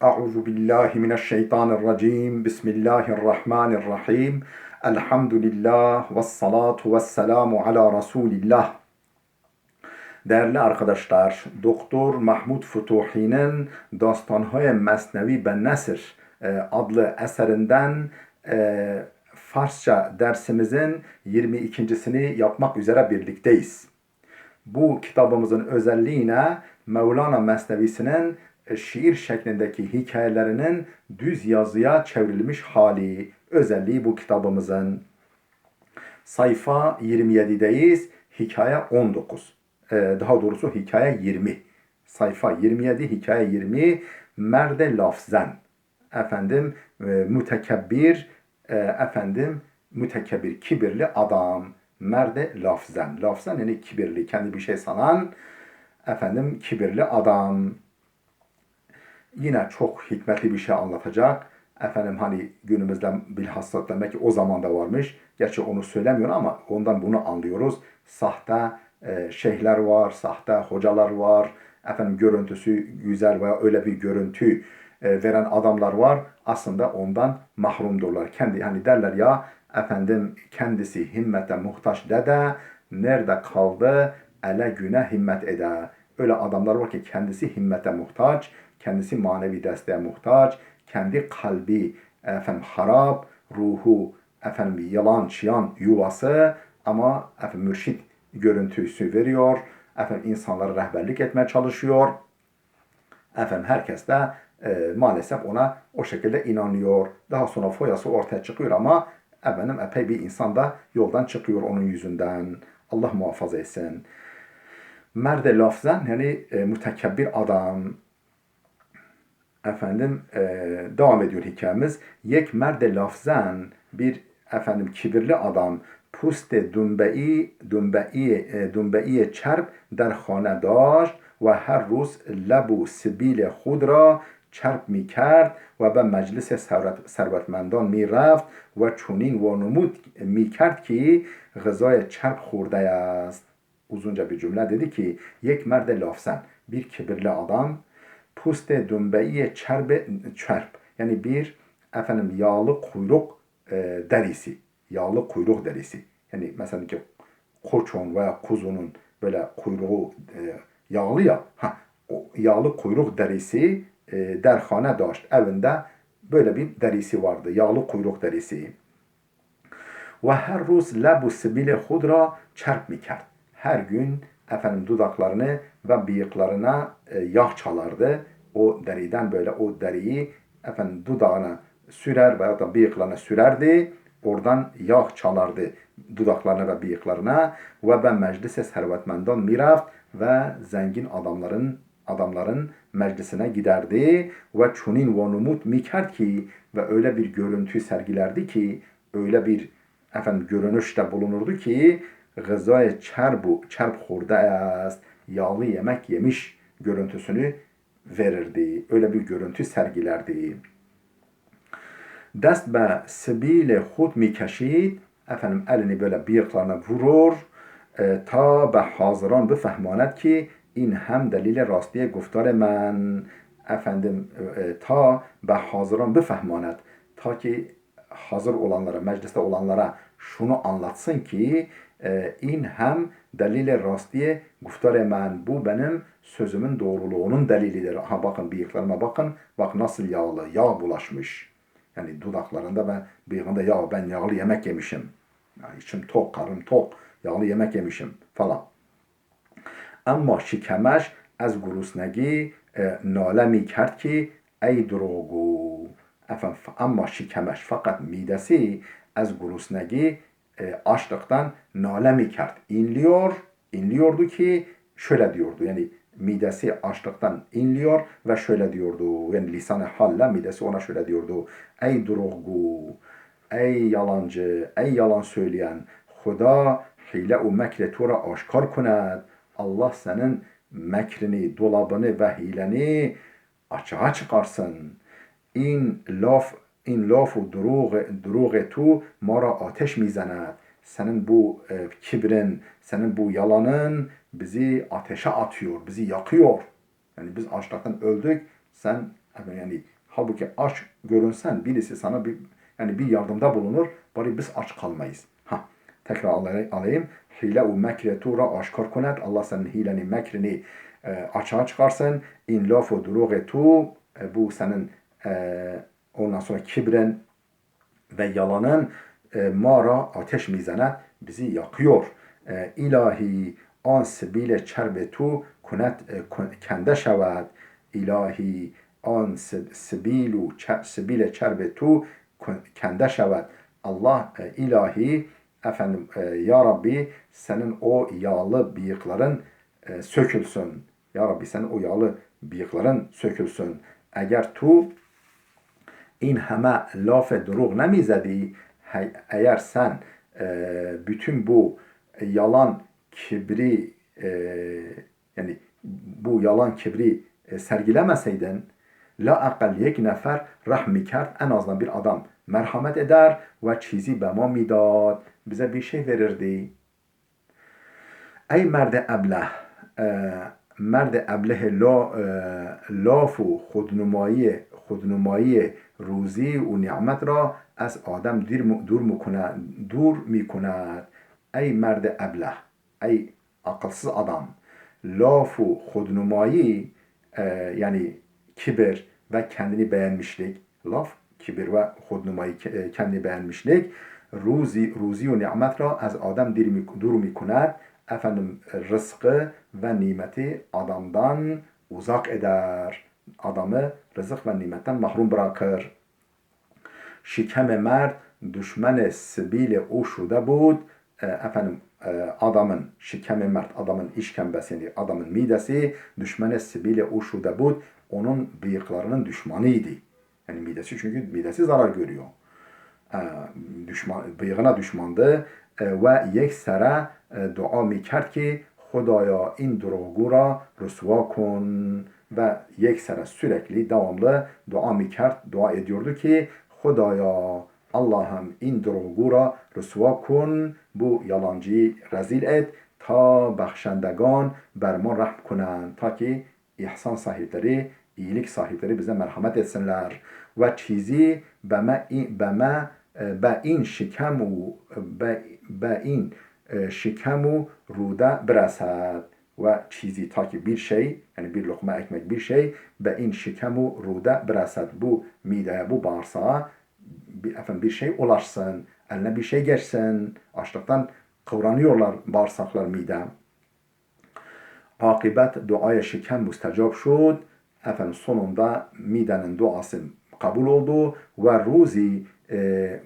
Euzu billahi mineşşeytanirracim. Bismillahirrahmanirrahim. Elhamdülillah ve salatu ve selamu ala Resulillah. Değerli arkadaşlar, Doktor Mahmud Futuhi'nin Dastanهای Mesnevi ve Nesr adlı eserinden Farsça dersimizin 22.sini yapmak üzere birlikteyiz. Bu kitabımızın özelliği ne? Mevlana Mesnevisinin şiir şeklindeki hikayelerinin düz yazıya çevrilmiş hali. Özelliği bu kitabımızın. Sayfa 27'deyiz. Hikaye 19. Daha doğrusu hikaye 20. Sayfa 27, hikaye 20. Merde lafzen. Efendim mütekebbir, mütekebbir, kibirli adam. Merde lafzen. Lafzen yani kibirli, kendi bir şey sanan, kibirli adam. Yine çok hikmetli bir şey anlatacak. Hani günümüzde bilhassa demek ki o zaman da varmış. Gerçi onu söylemiyor ama ondan bunu anlıyoruz. Sahte şeyhler var, sahte hocalar var. Görüntüsü güzel veya öyle bir görüntü veren adamlar var. Aslında ondan mahrumdurlar. Hani derler ya kendisi himmete muhtaç dede nerede kaldı ele güne himmet ede. Öyle adamlar var ki kendisi himmete muhtaç, kendisi manevi desteğe muhtaç, kendi kalbi harap, ruhu yalan çıyan yuvası ama mürşit görüntüsü veriyor. İnsanlara rehberlik etmeye çalışıyor. Herkes de maalesef ona o şekilde inanıyor. Daha sonra foyası ortaya çıkıyor ama epey bir insan da yoldan çıkıyor onun yüzünden. Allah muhafaza etsin. Merde lafzen yani mütekebbir adam. Devam ediyor hikayemiz. Yek merde lafzen bir kibirli adam پوست دنبئی چرب در خانه داشت و هر روز لب و سبیل خود را چرب می کرد و به مجلس ثروتمندان می رفت و چنین وانمود می کرد که غذای چرب خورده است. Uzunca bir cümle dedi ki یک مرد لافزن bir kibirli adam پوست دنبئی çerp yani bir yağlı kuyruk derisi. Yağlı kuyruk derisi. Yani mesela ki koçun veya kuzunun böyle kuyruğu yağlı ya. O yağlı kuyruk derisi derhane daşt. Evinde böyle bir derisi vardı. Yağlı kuyruk derisi. Ve her roz lebu sibile hudra çerp mikert. Her gün dudaklarını ve bıyıklarına yağ çalardı. O deriden böyle o deriyi dudağına sürer veya da bıyıklarına sürerdi. Oradan yağ çalardı dudaklarına ve bıyıklarına ve ben meclise servetmendan miraft ve zengin adamların meclisine giderdi ve çunin vonumut mikert ki ve öyle bir görüntü sergilerdi ki öyle bir görünüşte bulunurdu ki gızaya çerp hurda est yağlı yemek yemiş görüntüsünü verirdi. Öyle bir görüntü sergilerdi. Dest be sibile hud mikeşid elini böyle bıyıklarına vurur ta به حاضران بفهماند ki این هم دلیل راستی گفتار من ta به حاضران بفهماند ta ki hazır olanlara, mecliste olanlara şunu anlatsın ki in hem delile rastiye guftare men bu benim sözümün doğruluğunun delilidir. Bakın bıyıklarıma bakın. Bak nasıl yağlı. Yağ bulaşmış. Yani dudaklarında ve bıyığında ya ben yağlı yemek yemişim. Yani içim tok, karım tok. Yağlı yemek yemişim falan. Ama şikemeş az gurusnegi nale mi kert ki ey drogu. Ama şikemeş fakat midesi az gurusnegi açlıktan nale mi kert. İnliyordu ki şöyle diyordu. Yani midesi açlıktan inliyor ve şöyle diyordu. Yani lisan-ı halle midesi ona şöyle diyordu. Ey drogu, ey yalancı, ey yalan söyleyen, Huda hile u mekre tura aşkar kunet. Allah senin mekrini, dolabını ve hileni açığa çıkarsın. این لاف و دروغ تو ما را آتش میزند. Senin bu kibrin, senin bu yalanın bizi ateşe atıyor, bizi yakıyor. Yani biz açlıktan öldük, sen Yani halbuki aç görünsen birisi sana bir yardımda bulunur. Bari biz aç kalmayız. Tekrar alayım. Hile u mekre ra aşkar kunet. Allah senin hileni, mekrini açığa çıkarsın. İn lafu duruğe tu, bu senin ondan sonra kibrin ve yalanın mara ateş mizene, bizi yakıyor. İlahi an sibile çerbe tu kunet kende şevad. İlahi an sibile çerbe tu kende şevad. Allah ilahi efendim ya Rabbi senin o yağlı bıyıkların sökülsün. Ya Rabbi senin o yağlı bıyıkların sökülsün. Eğer tu این همه لاف دروغ نمیزدی eğer sen bütün bu yalan kibri yani bu yalan kibri sergilemeseydin la akal yek nefer rahmi kert, en azından bir adam merhamet eder ve çizi be ma midad, bize bir şey verirdi. Ey merde ebleh, مرد ابله لاف و خودنمایی روزی و نعمت را از آدم دور میکند. ای مرد ابله، ای akılsız adam, laf و خودنمایی yani kibir ve kendini beğenmişlik, laf, kibir ve خودنمایی kendini beğenmişlik, روزی و نعمت را از آدم دور میکند. Efendim rızkı ve nimeti adamdan uzak eder. Adamı rızık ve nimetten mahrum bırakır. Şikem mert düşman sibile o şude bud. Efendim adamın şikem mert, adamın işkembesi, adamın midesi düşman sibile o şude bud. Onun bıyıklarının düşmanıydı. Yani midesi, çünkü midesi zarar görüyor. Bıyığına düşmandı ve yeksere dua میکرد که خدایا این دروغگو را رسوا کن ve yeksere sürekli devamlı dua میکرد, dua ediyordu ki Khudaya Allah'ım in dروغگو را رسوا کن, bu yalancıyı rezil et ta بخشندگان بر ما رحم کنند, ta ki ihsan sahipleri, iyilik sahipleri bize merhamet etsinler. Ve çizi به این شکم و روده برسد و چیزی تا که bir şey, yani bir lokma ekmek, bir şey به این شکم و روده برسد, bu mideye, bu bağırsağa bir şey ulaşsın, eline bir şey geçsin. Açlıktan kıvranıyorlar bağırsaklar, mide. Akibet duaya şekem müstecab şud. Efendim sonunda midenin duası kabul oldu ve ruzi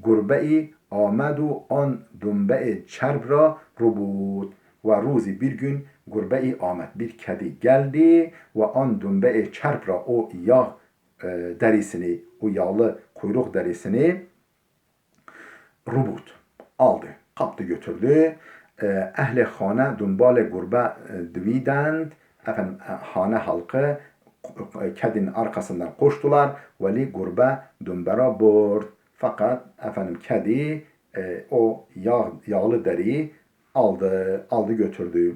gurbe-i آمد و آن دنبه چرب را رو بود. و روزی bir gün gurbe-i آمد, bir kedi geldi ve an dönbe çarp ra, o yağ derisini, o yağlı kuyruk derisini rubut aldı, kaptı, götürdü. Ehli hane dönbale gurbe dvidend, efendim hane halkı kedinin arkasından koştular. Veli gurbe dönbera burd. Fakat efendim kedi o yağlı deriyi aldı götürdü.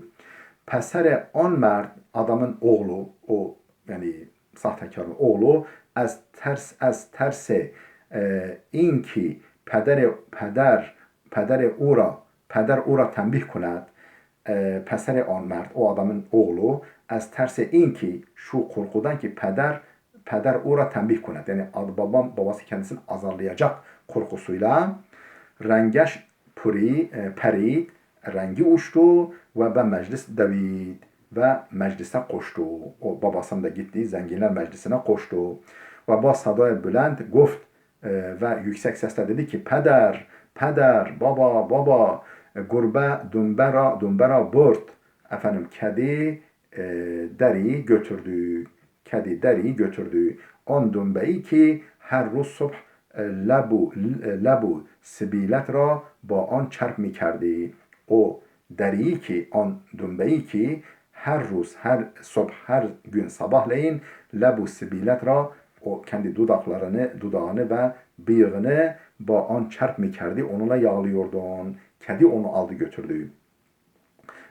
Pesere on mert, adamın oğlu, o yani sahtekarın oğlu, az terse in ki peder ura tembih kunet. Pesere on mert, o adamın oğlu, az terse in ki, şu korkudan ki peder ura tembih kunet. Yani babası kendisini azarlayacak korkusuyla rengeş perid, rengi uçtu ve be meclis devid, ve meclise koştu. O babasının da gittiği zenginler meclisine koştu. Ve ba sadaya bülent guft, ve yüksek sesle dedi ki peder, baba, gurbe dümbera burt. Efendim kedi deriyi götürdü. On dümbeyi ki her roz subh lebu sibilet ra با آن çarp میکردی. O deriyi ki, on dümbeyi ki her roz, her gün sabahleyin lebu sibilet ra, o kendi dudağını ve bıyığını با آن çarp میکردی, onunla yağlıyordun. Kedi onu aldı götürdü.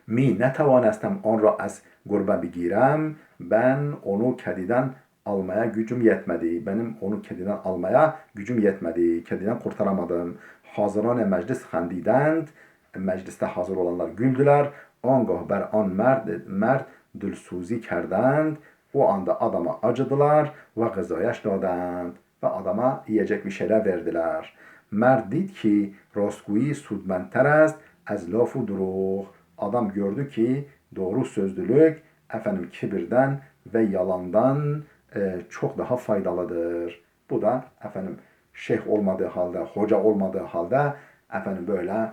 Mi netoانستم آن را از گربه بگیرم, ben onu kediden almaya gücüm yetmedi. Benim onu kediden almaya gücüm yetmedi. Kediden kurtaramadım. Hazırane meclis xendidend. Mecliste hazır olanlar güldüler. Angah ber an mert dülsuzi kerdend. O anda adama acıdılar ve gızayaş dadend. Ve adama yiyecek bir şeyler verdiler. Mert did ki rastgoyî sudmendter est ez laf u duruğ. Adam gördü ki doğru sözlülük kibirden ve yalandan çok daha faydalıdır. Bu da şeyh olmadığı halde, hoca olmadığı halde böyle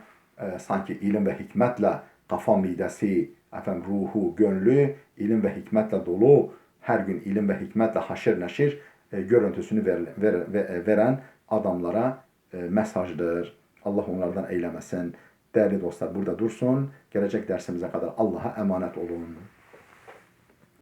sanki ilim ve hikmetle kafa midesi, ruhu, gönlü ilim ve hikmetle dolu, her gün ilim ve hikmetle haşir neşir görüntüsünü veren adamlara mesajdır. Allah onlardan eylemesin. Değerli dostlar burada dursun. Gelecek dersimize kadar Allah'a emanet olun.